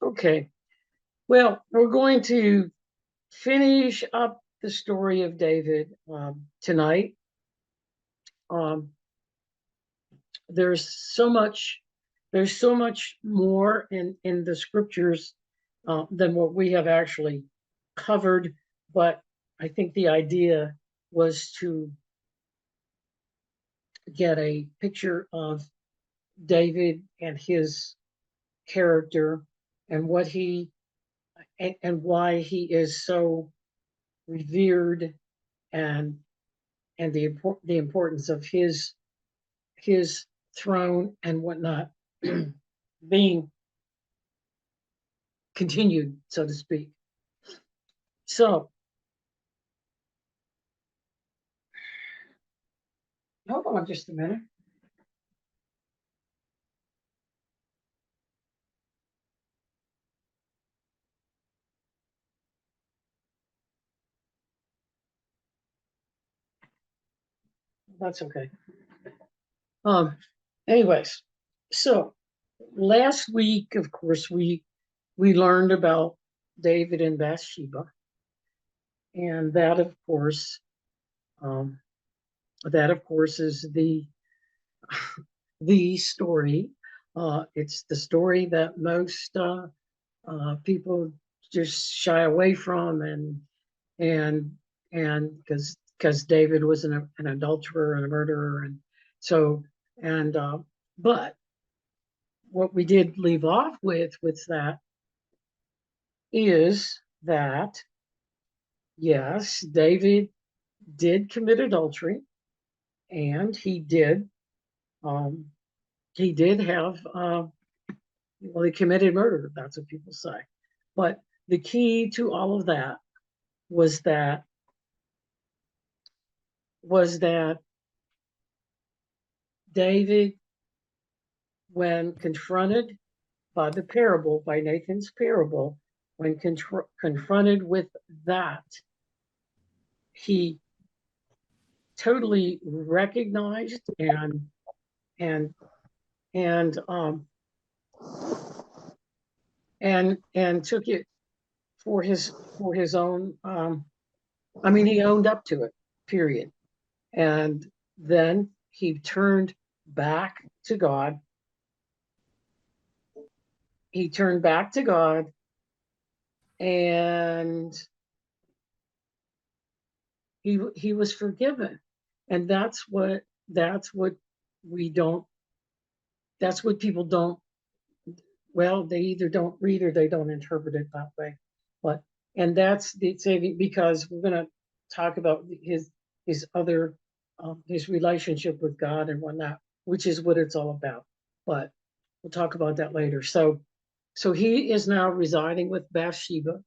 Okay. Well, we're going to finish up the story of David tonight. Um, there's so much. There's so much more in the scriptures than what we have actually covered. But I think the idea was to get a picture of David and his character and what he and why he is so revered and the importance of his throne and whatnot being continued, so to speak. So hold on just a minute. That's okay. Um, anyways, so last week, of course, we learned about David and Bathsheba, and um, that of course is the story. It's the story that most people just shy away from, and because David was an adulterer and a murderer, and so and but what we did leave off with that is that yes, David did commit adultery, and um, he did have well, he committed murder. That's what people say. But the key to all of that was that was that David, when confronted by the parable, by Nathan's parable, when confronted with that, he totally recognized and and and took it for his own. I mean, he owned up to it. Period. And then he turned back to God. He turned back to God, and he was forgiven. And that's what we don't. That's what people don't. Well, they either don't read or they don't interpret it that way. But and that's the saving, because we're going to talk about his other his relationship with God and whatnot, which is what it's all about. But we'll talk about that later. So he is now residing with Bathsheba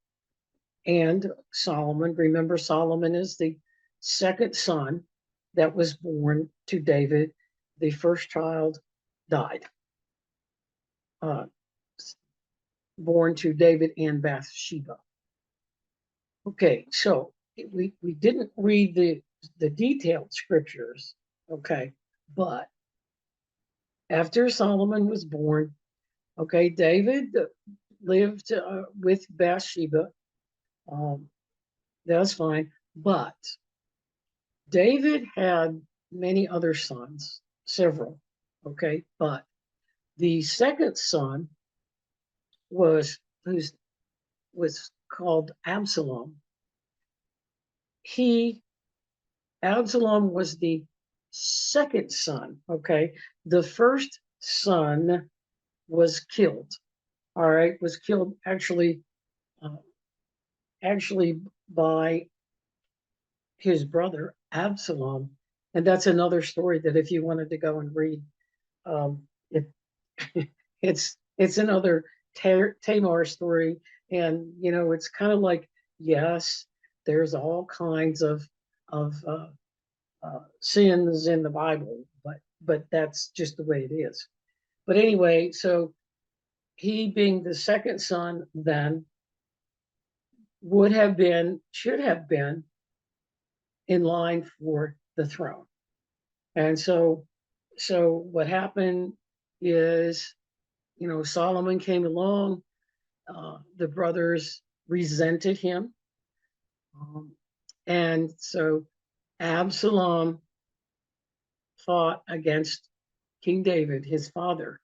and Solomon. Remember, Solomon is the second son that was born to David. The first child died, uh, born to David and Bathsheba. Okay, so we didn't read the detailed scriptures, okay, but after Solomon was born, okay, David lived with Bathsheba. Um, that's fine, but David had many other sons, several, okay, but the second son was who's was called Absalom. He Absalom was the second son. Okay. The first son was killed. All right. Was killed uh, actually by his brother Absalom. And that's another story that if you wanted to go and read, it, it's another Tamar story. And, it's kind of like, yes, there's all kinds of sins in the Bible, but that's just the way it is. But anyway, so he being the second son then should have been in line for the throne. And so what happened is, Solomon came along. The brothers resented him. And so Absalom fought against King David, his father,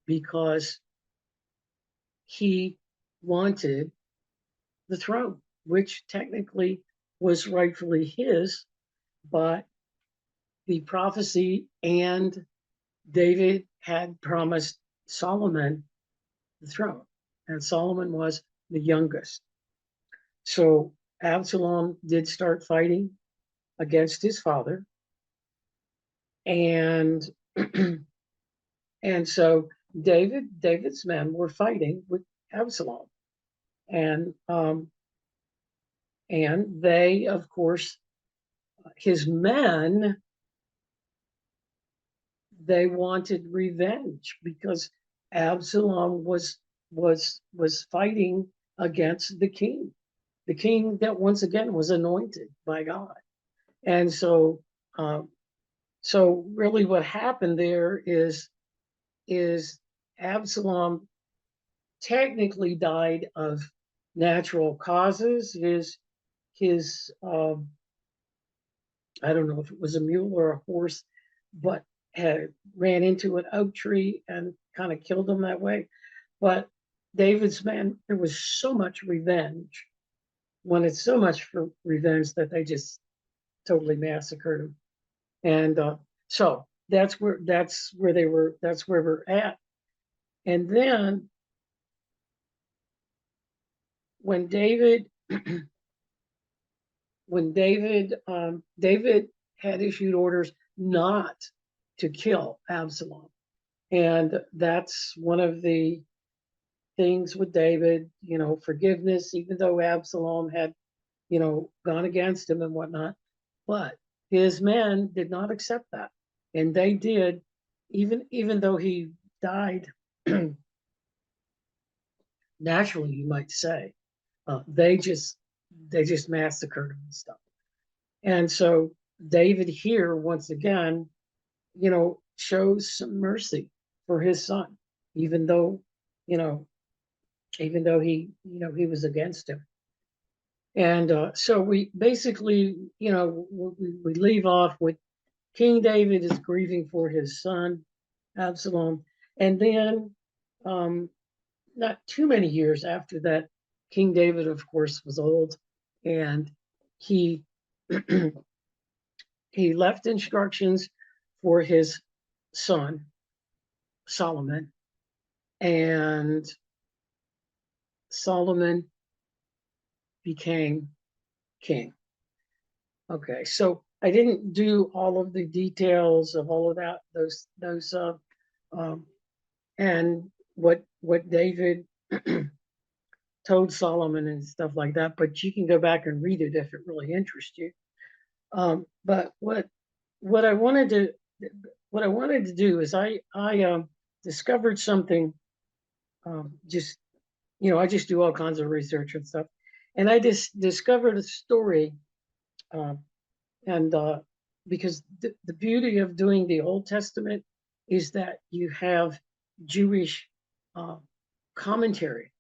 because he wanted the throne, which technically was rightfully his, but the prophecy and David had promised Solomon the throne, and Solomon was the youngest. So Absalom did start fighting against his father, and and so David's men were fighting with Absalom, and they, of course, his men, they wanted revenge because Absalom was fighting against the king that once again was anointed by God. And so so really what happened there is Absalom technically died of natural causes. His I don't know if it was a mule or a horse, but had ran into an oak tree and kind of killed him that way. But David's men, there was so much revenge, wanted so much for revenge that they just totally massacred him. And so that's where they were. That's where we're at. And then when David David had issued orders not to kill Absalom, and that's one of the things with David, forgiveness, even though Absalom had, gone against him and whatnot. But his men did not accept that. And they did, even though he died naturally, you might say, they just massacred him and stuff. And so David here, once again, shows some mercy for his son, even though, you know, he was against him. And so we basically, we leave off with King David is grieving for his son, Absalom. And then, not too many years after that, King David, of course, was old, and he he left instructions for his son, Solomon, and Solomon became king. Okay, so I didn't do all of the details of all of that, those and what David told Solomon and stuff like that, but you can go back and read it if it really interests you. But what I wanted to do is I discovered something. Just I just do all kinds of research and stuff, and I just discovered a story, and because the beauty of doing the Old Testament is that you have Jewish commentary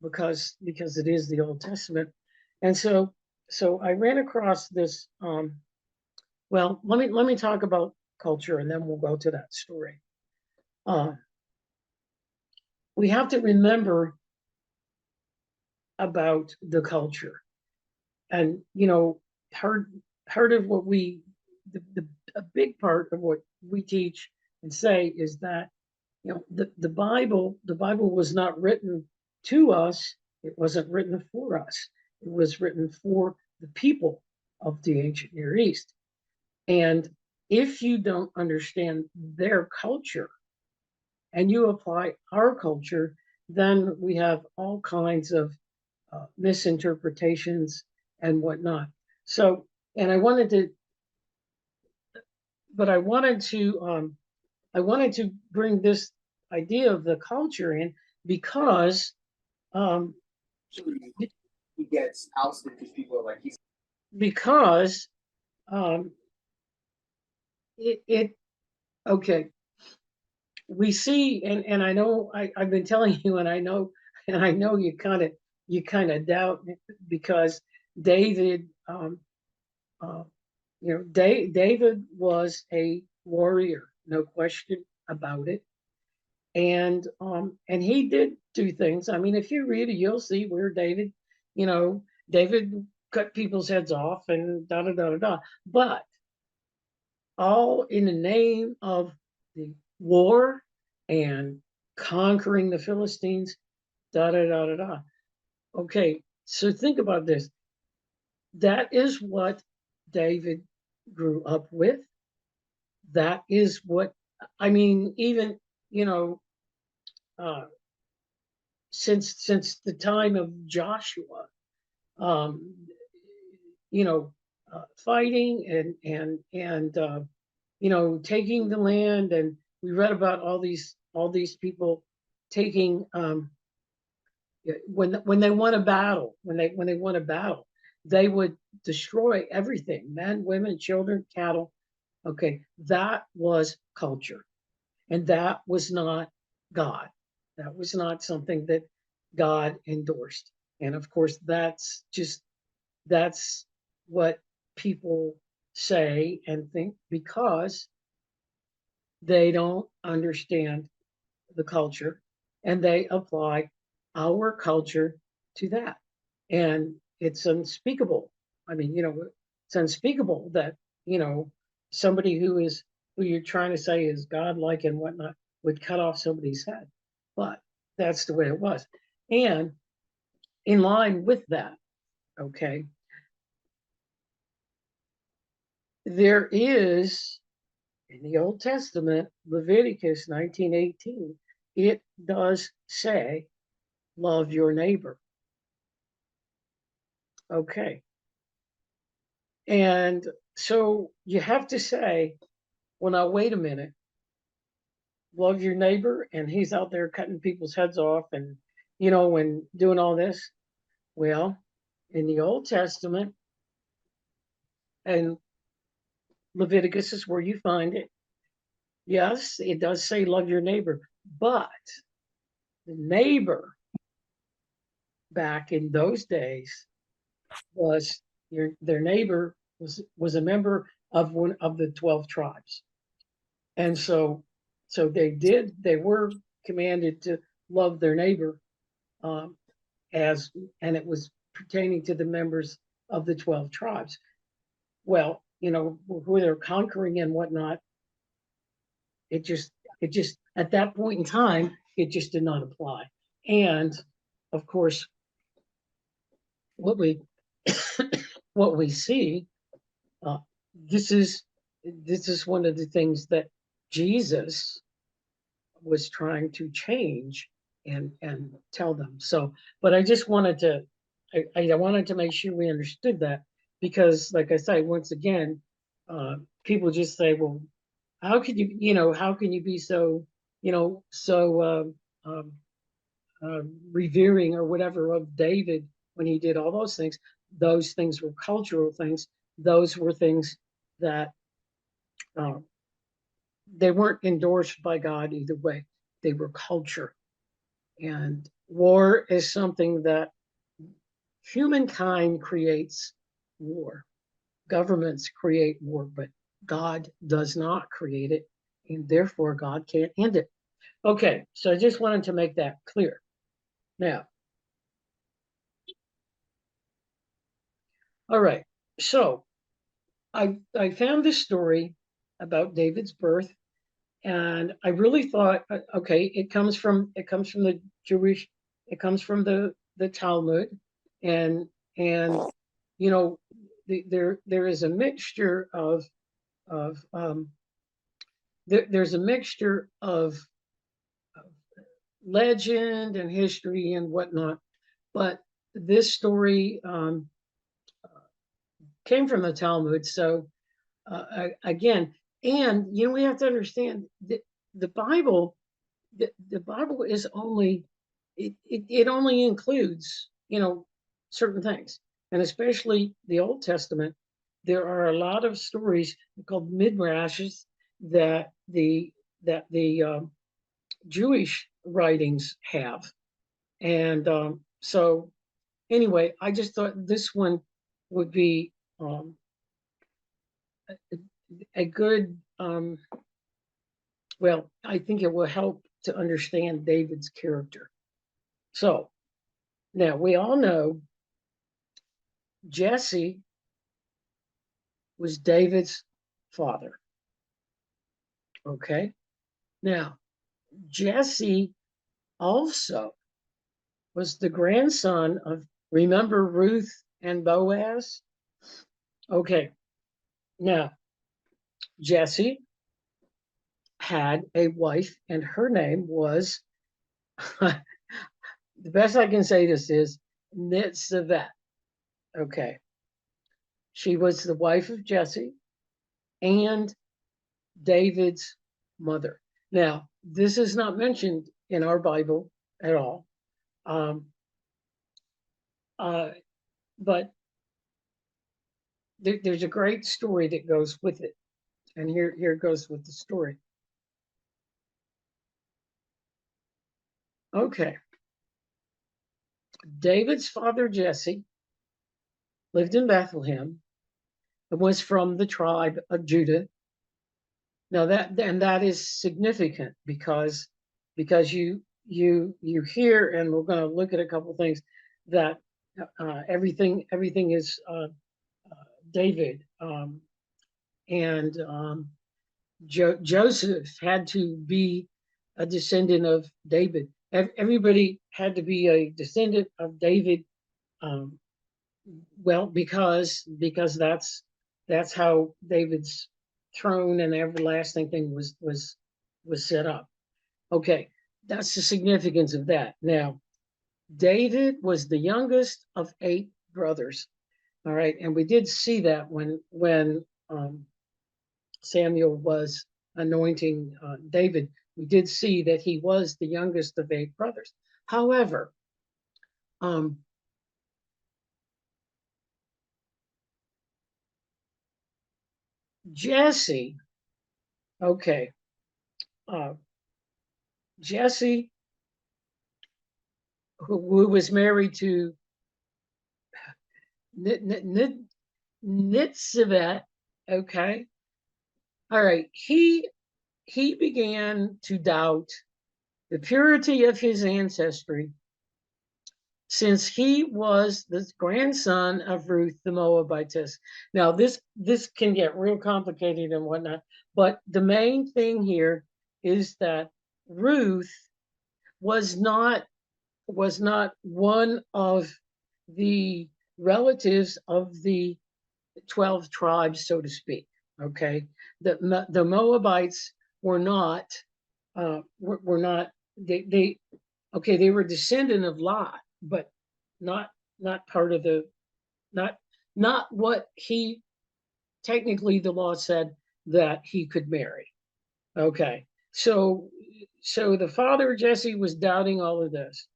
because it is the Old Testament, and so I ran across this. Well, let me talk about culture, and then we'll go to that story. We have to remember about the culture, and part of what a big part of what we teach and say is that the Bible was not written to us. It wasn't written for us. It was written for the people of the ancient Near East. And if you don't understand their culture and you apply our culture, then we have all kinds of misinterpretations and whatnot. So, and I wanted to bring this idea of the culture in because he gets ousted because people are like he's because it okay, we see, and I know I've been telling you, and I know and I know you kind of doubt it, because David, David was a warrior, no question about it. And he did do things. I mean, if you read it, you'll see where David cut people's heads off and da da da da da. But all in the name of the war and conquering the Philistines, da da da da da. Okay, so think about this. That is what David grew up with. That is what, I mean, even, you know, uh, since the time of Joshua, um, fighting and taking the land, and we read about all these people taking when they won a battle, when they won a battle, they would destroy everything, men, women, children, cattle. Okay, that was culture, and that was not God. That was not something that God endorsed. And of course, that's what people say and think because they don't understand the culture and they apply our culture to that. And it's unspeakable. I mean, it's unspeakable that, you know, somebody who you're trying to say is godlike and whatnot would cut off somebody's head. But that's the way it was. And in line with that, okay, there is in the Old Testament, Leviticus 19:18, it does say, love your neighbor. Okay. And so you have to say, well, now, wait a minute, love your neighbor, and he's out there cutting people's heads off and doing all this. Well, in the Old Testament, and Leviticus is where you find it. Yes, it does say love your neighbor, but the neighbor back in those days was their neighbor was a member of one of the 12 tribes. And so they were commanded to love their neighbor, um, and it was pertaining to the members of the 12 tribes. Well, who they're conquering and whatnot, it just at that point in time, it just did not apply. And of course, what we what we see, uh, this is one of the things that Jesus was trying to change and tell them. So, but I just wanted to I wanted to make sure we understood that, because, like I say, once again, people just say, well, how can you be so um, revering or whatever of David when he did all those things? Those things were cultural things. Those were things that uh, they weren't endorsed by God either way. They were culture. And war is something that humankind creates war. Governments create war, but God does not create it, and therefore God can't end it. Okay, so I just wanted to make that clear. Now, all right, so I found this story about David's birth, and I really thought, okay, it comes from the Talmud, and you know there is a mixture of there's a mixture of legend and history and whatnot, but this story came from the Talmud. So again, and we have to understand that the Bible, the Bible is only it only includes certain things, and especially the Old Testament. There are a lot of stories called midrashes that the Jewish writings have, And so anyway, I just thought this one would be a good, well, I think it will help to understand David's character. So now we all know Jesse was David's father. Okay. Now, Jesse also was the grandson of, remember Ruth and Boaz? Okay. Now, Jesse had a wife, and her name was, the best I can say this is Nitzevet. Okay. She was the wife of Jesse and David's mother. Now, this is not mentioned in our Bible at all. Um, but there's a great story that goes with it. And here goes with the story. Okay. David's father, Jesse, lived in Bethlehem and was from the tribe of Judah. Now that is significant because you hear, and we're going to look at a couple of things, that everything is David, and Joseph had to be a descendant of David. Everybody had to be a descendant of David. Um, well, because that's how David's throne and everlasting thing was set up. Okay, that's the significance of that. Now, David was the youngest of 8 brothers. All right, and we did see that when Samuel was anointing David, we did see that he was the youngest of 8 brothers. However, um, Jesse, okay, uh, Jesse, who was married to Nitzevet, okay, all right, he began to doubt the purity of his ancestry, since he was the grandson of Ruth the Moabitess. Now, this can get real complicated and whatnot, but the main thing here is that Ruth was not one of the relatives of the 12 tribes, so to speak. Okay, the Moabites were not were not they okay, they were descendant of Lot, but not part of the, not what he, technically the law said that he could marry. Okay, so the father Jesse was doubting all of this,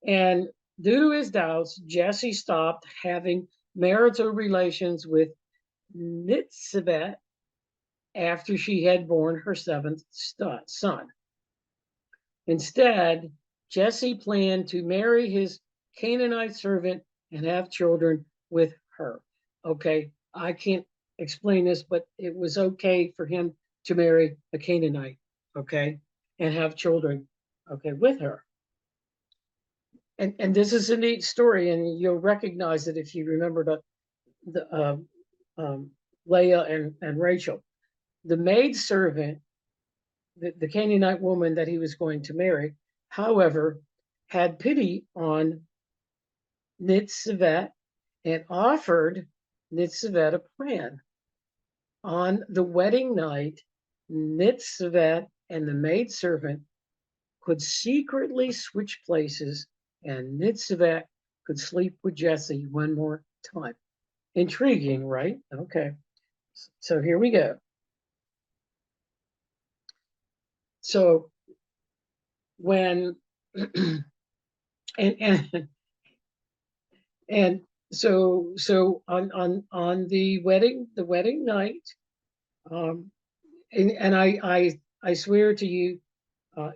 and due to his doubts, Jesse stopped having marital relations with Nitzebet after she had born her 7th son. Instead, Jesse planned to marry his Canaanite servant and have children with her. Okay, I can't explain this, but it was okay for him to marry a Canaanite, okay, and have children, okay, with her. And this is a neat story, and you'll recognize it if you remember the Leah and Rachel. The maid servant, the Canaanite woman that he was going to marry, however, had pity on Nitzevet and offered Nitzevet a plan. On the wedding night, Nitzevet and the maidservant could secretly switch places, and Nitzevet could sleep with Jesse one more time. Intriguing, right? Okay. So here we go. So when and and so on the wedding night, and I swear to you,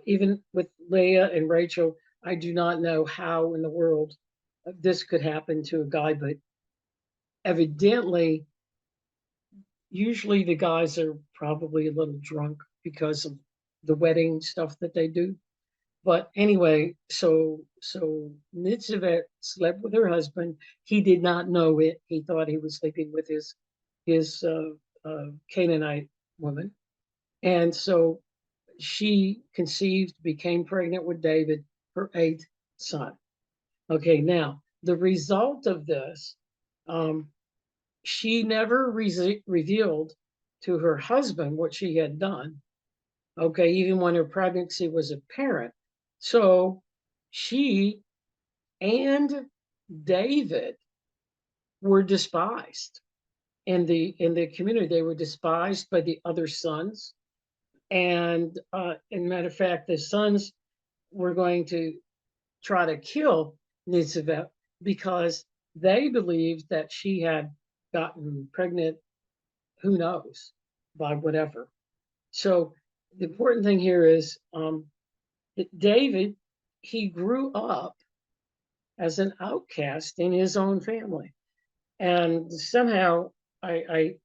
even with Leah and Rachel, I do not know how in the world this could happen to a guy, but evidently, usually the guys are probably a little drunk because of the wedding stuff that they do. But anyway, so Nitzaveh slept with her husband. He did not know it. He thought he was sleeping with his Canaanite woman, and so she conceived, became pregnant with David, her eighth son. Okay, now the result of this, um, she never revealed to her husband what she had done. Okay, even when her pregnancy was apparent. So she and David were despised in the community. They were despised by the other sons, and in matter of fact, the sons were going to try to kill Nitzaveh because they believed that she had gotten pregnant, who knows, by whatever. So the important thing here is that David, he grew up as an outcast in his own family. And somehow I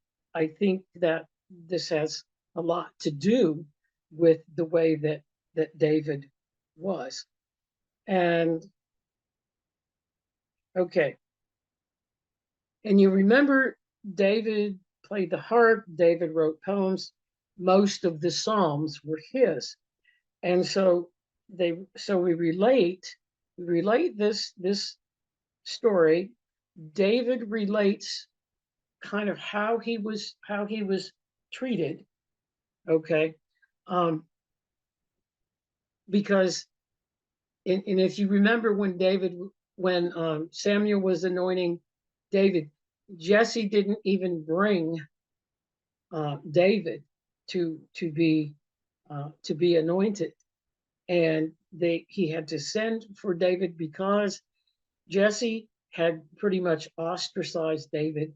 think that this has a lot to do with the way that David was. And okay, and you remember David played the harp, David wrote poems, most of the Psalms were his. And so we relate this story. David relates kind of how he was treated, okay? Because and if you remember when Samuel was anointing David, Jesse didn't even bring David to be anointed, and he had to send for David because Jesse had pretty much ostracized David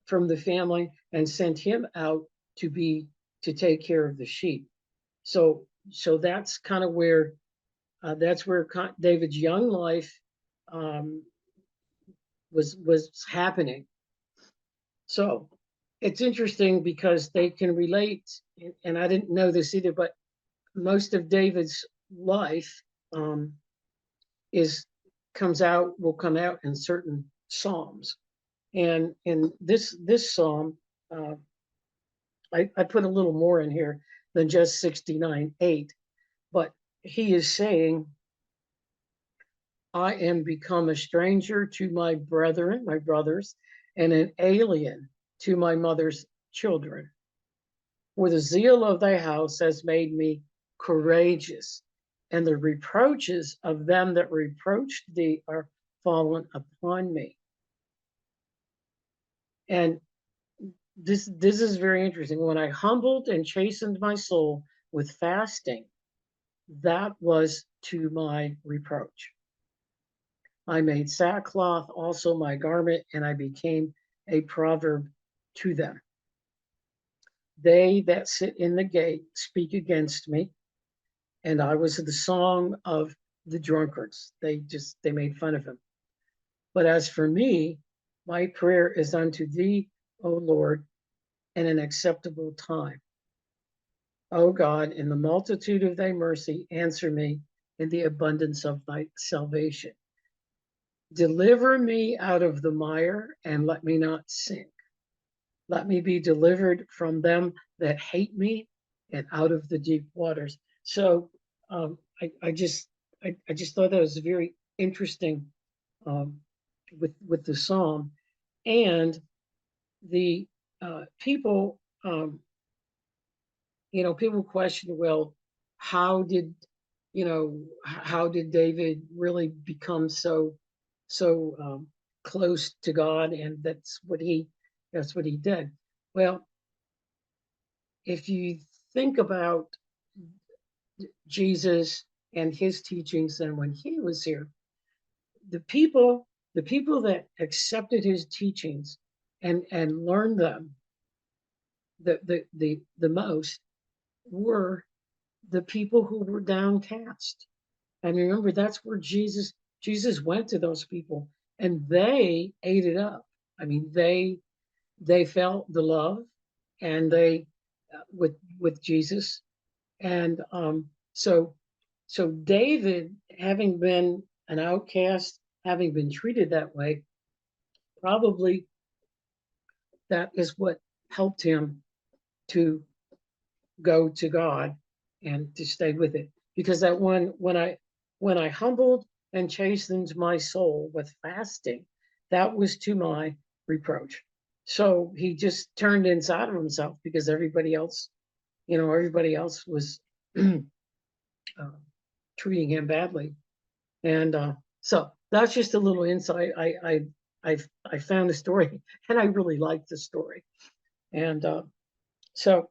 from the family and sent him out to take care of the sheep. So that's kind of where David's young life um, was happening. So it's interesting because they can relate, and I didn't know this either, but most of David's life um, is will come out in certain psalms, and in this psalm, uh, I put a little more in here than just 69:8, but he is saying, I am become a stranger to my brethren, my brothers, and an alien to my mother's children. For the zeal of thy house has made me courageous, and the reproaches of them that reproached thee are fallen upon me. And this is very interesting. When I humbled and chastened my soul with fasting, that was to my reproach. I made sackcloth also my garment, and I became a proverb to them. They that sit in the gate speak against me, and I was the song of the drunkards. They made fun of him. But as for me, my prayer is unto thee, O Lord, in an acceptable time. O God, in the multitude of thy mercy, answer me in the abundance of thy salvation. Deliver me out of the mire and let me not sink. Let me be delivered from them that hate me and out of the deep waters. So I just thought that was very interesting um, with the psalm, and the people people question, well, how did how did David really become so close to God, and that's what he did. Well, if you think about Jesus and his teachings, and when he was here, the people the people that accepted his teachings and learned them the most were the people who were downcast. And remember, that's where Jesus went to those people, and they ate it up. I mean, they felt the love, and they with Jesus, and so David, having been an outcast, having been treated that way, probably that is what helped him to go to God and to stay with it. Because that one, when I humbled and chastened my soul with fasting, that was to my reproach. So he just turned inside of himself because everybody else was uh, treating him badly. And so that's just a little insight. I found the story and I really liked the story. And so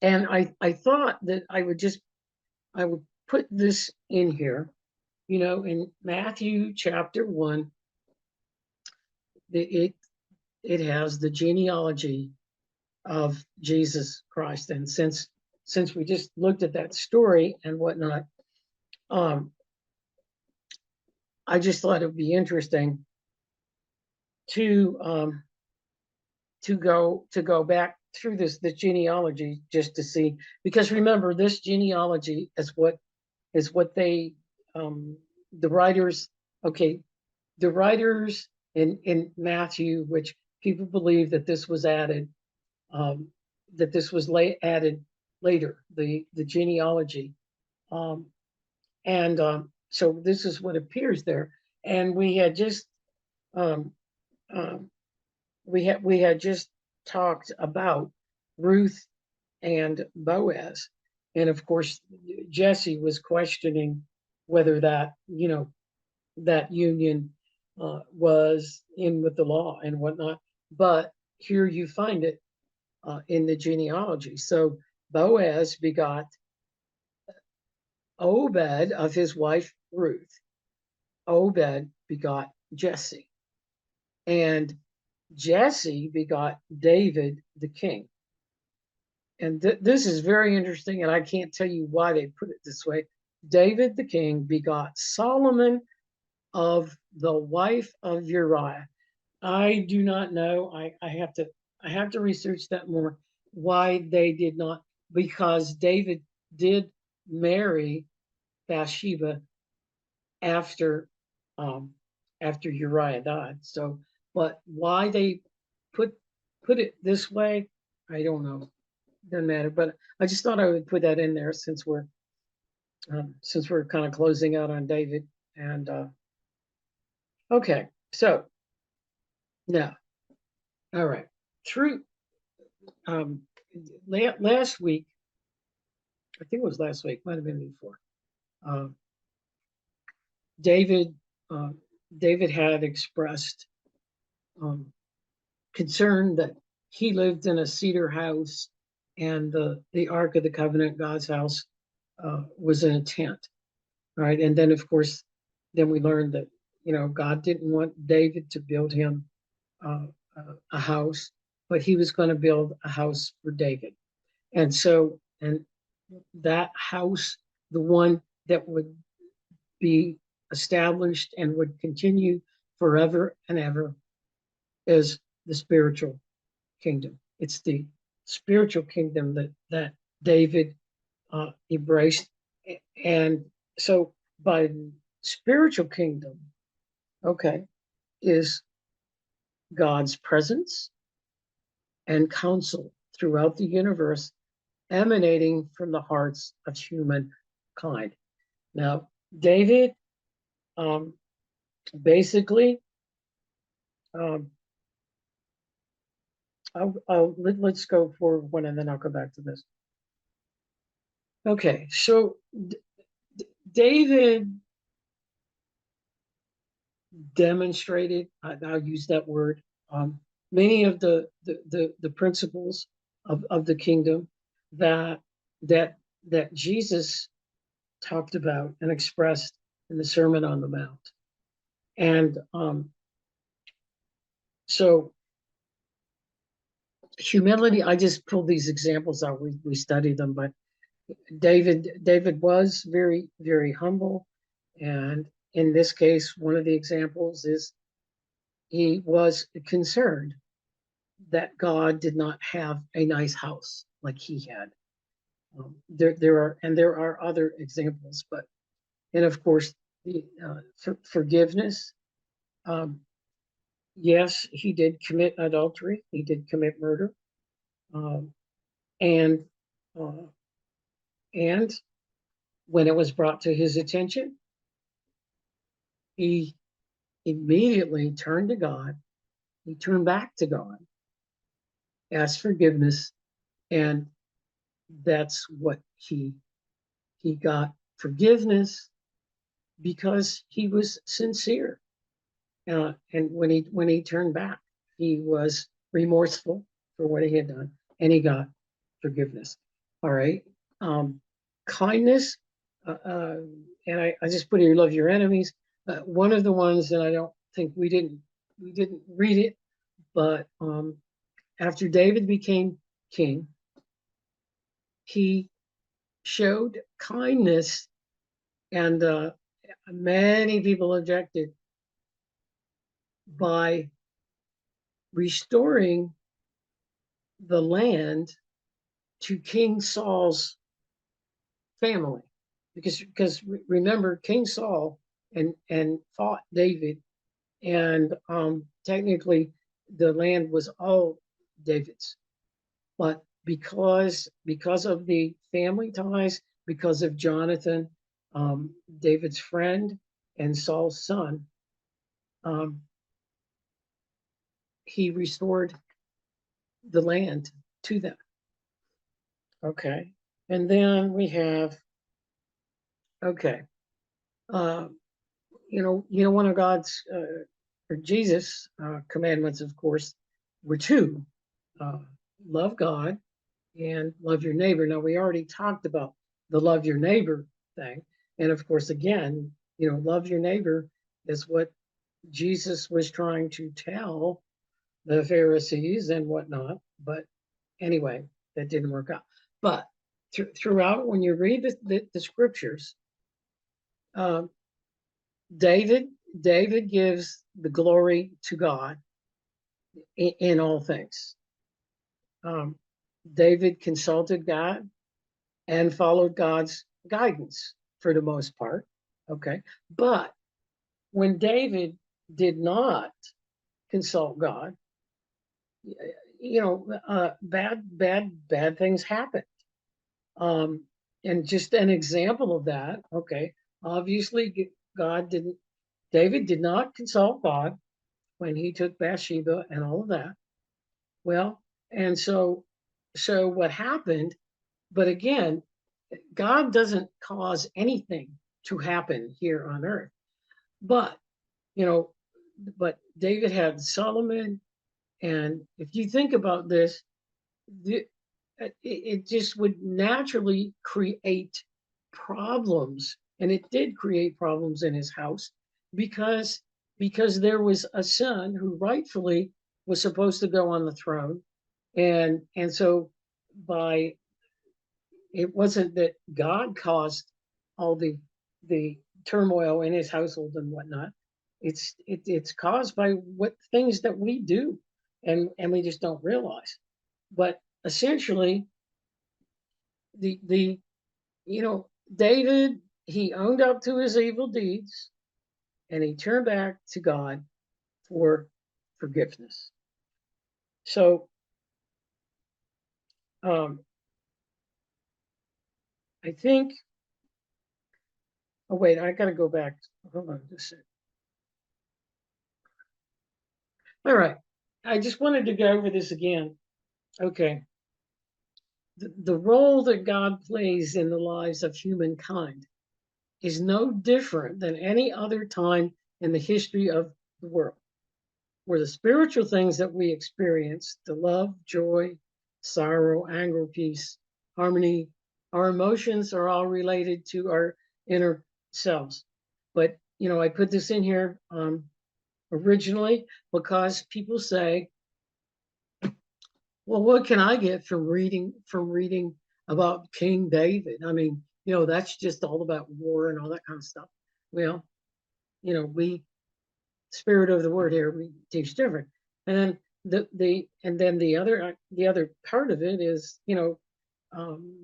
and I thought that I would put this in here, in Matthew chapter 1, it it has the genealogy of Jesus Christ. And since we just looked at that story and whatnot, um, I just thought it would be interesting to go back through the genealogy just to see, because remember, this genealogy is what they the writers, okay, the writers in Matthew, which people believe that this was added, um, added later, the genealogy, um, and so this is what appears there. And um, um, we had just talked about Ruth and Boaz, and of course Jesse was questioning whether that union was in with the law and whatnot. But here you find it in the genealogy. So Boaz begot Obed of his wife Ruth. Obed begot Jesse, and Jesse begot David the king. And this is very interesting, and I can't tell you why they put it this way. David the king begot Solomon of the wife of Uriah. I do not know. I have to research that more. Why they did not, because David did marry Bathsheba after um, after Uriah died. So, but why they put put it this way, I don't know. Doesn't matter. But I just thought I would put that in there since we're kind of closing out on David. And okay, so now, all right, through um, last week, I think it was last week, might have been before. Uh, David uh, David had expressed um, concern that he lived in a cedar house, and the Ark of the Covenant, God's house, was in a tent. Right, and then of course, then we learned that God didn't want David to build him uh, a house, but he was going to build a house for David. And so, and that house, the one that would be established and would continue forever and ever, is the spiritual kingdom. It's the spiritual kingdom that David embraced. And so by spiritual kingdom, okay, is God's presence and counsel throughout the universe, emanating from the hearts of humankind. Now, David, um, basically, um, let's go forward one and then I'll come back to this. Okay, so David demonstrated, I'll use that word, many of the principles of the kingdom that that that Jesus talked about and expressed in the Sermon on the Mount. And so humility, I just pulled these examples out. We studied them, but David was very, very humble. And in this case, one of the examples is he was concerned that God did not have a nice house like he had. There are other examples, but and of course the forgiveness. Um, yes, he did commit adultery. He did commit murder, um, and uh, and when it was brought to his attention, he immediately turned to God. He turned back to God, asked forgiveness, and that's what he got forgiveness because he was sincere. And when he turned back, he was remorseful for what he had done, and he got forgiveness. All right, um, kindness, uh, uh, and I just put here, love your enemies. One of the ones that I don't think we didn't read it, but after David became king, he showed kindness, and many people objected by restoring the land to King Saul's family, because remember King Saul and fought David, and technically the land was all David's, but because of the family ties, because of Jonathan, David's friend and Saul's son, um, he restored the land to them. Okay, and then we have okay, uh, one of God's or Jesus' commandments, of course, were two: uh, love God and love your neighbor. Now we already talked about the love your neighbor thing, and of course, again, love your neighbor is what Jesus was trying to tell the Pharisees and whatnot. But anyway, that didn't work out. But throughout, when you read the scriptures, um, David David gives the glory to God in all things. Um, David consulted God and followed God's guidance for the most part. Okay, but when David did not consult God, bad things happened. Um, and just an example of that. Okay, obviously God didn't. David did not consult God when he took Bathsheba and all of that. Well, and so what happened, but again, God doesn't cause anything to happen here on earth. But, you know, but David had Solomon, and if you think about this, it just would naturally create problems, and it did create problems in his house because there was a son who rightfully was supposed to go on the throne, and so by it wasn't that God caused all the turmoil in his household and whatnot. It's caused by what things that we do, and we just don't realize. But essentially, the David, he owned up to his evil deeds, and he turned back to God for forgiveness. So um, I think. Oh wait, I got to go back. Hold on just a second. All right, I just wanted to go over this again. Okay, the role that God plays in the lives of humankind is no different than any other time in the history of the world, where the spiritual things that we experience, the love, joy, sorrow, anger, peace, harmony, our emotions are all related to our inner selves. But, I put this in here originally because people say, well, what can I get from reading about King David. I mean, that's just all about war and all that kind of stuff. Well, we spirit of the word here, we teach different. And then the other part of it is, um,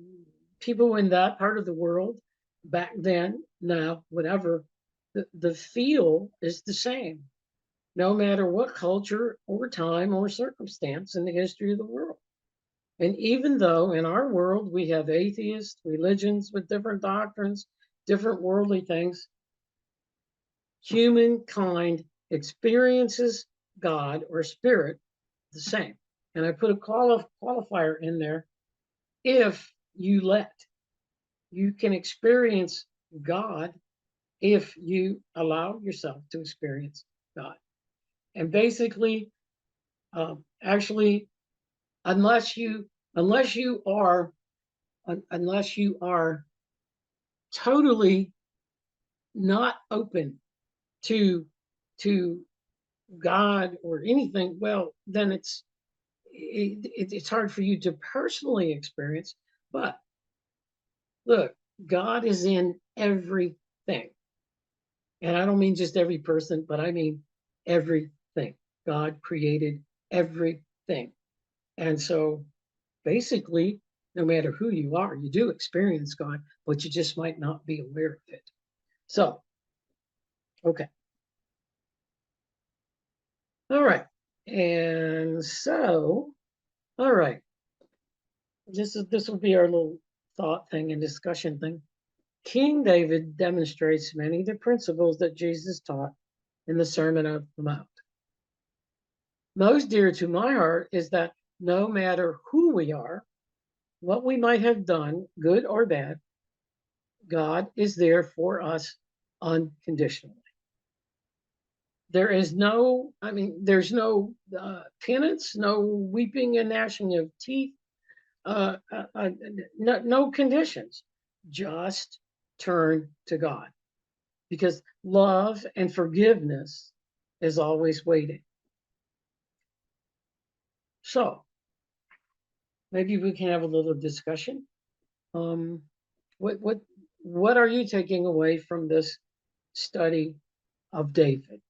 people in that part of the world back then, now, whatever, the feel is the same, no matter what culture or time or circumstance in the history of the world. And even though in our world we have atheist religions with different doctrines, different worldly things, humankind experiences God or spirit the same. And I put a qualifier in there. If you let, you can experience God if you allow yourself to experience God. And basically, actually, unless you are totally not open to to God or anything, well, then it's hard for you to personally experience. But look, God is in everything. And I don't mean just every person, but I mean everything. God created everything. And so basically, no matter who you are, you do experience God, but you just might not be aware of it. So, okay. All right. And so, all right. This will be our little thought thing and discussion thing. King David demonstrates many of the principles that Jesus taught in the Sermon on the Mount. Most dear to my heart is that no matter who we are, what we might have done, good or bad, God is there for us unconditionally. There's no penance, no weeping and gnashing of teeth, no conditions. Just turn to God, because love and forgiveness is always waiting. So maybe we can have a little discussion. What are you taking away from this study of David?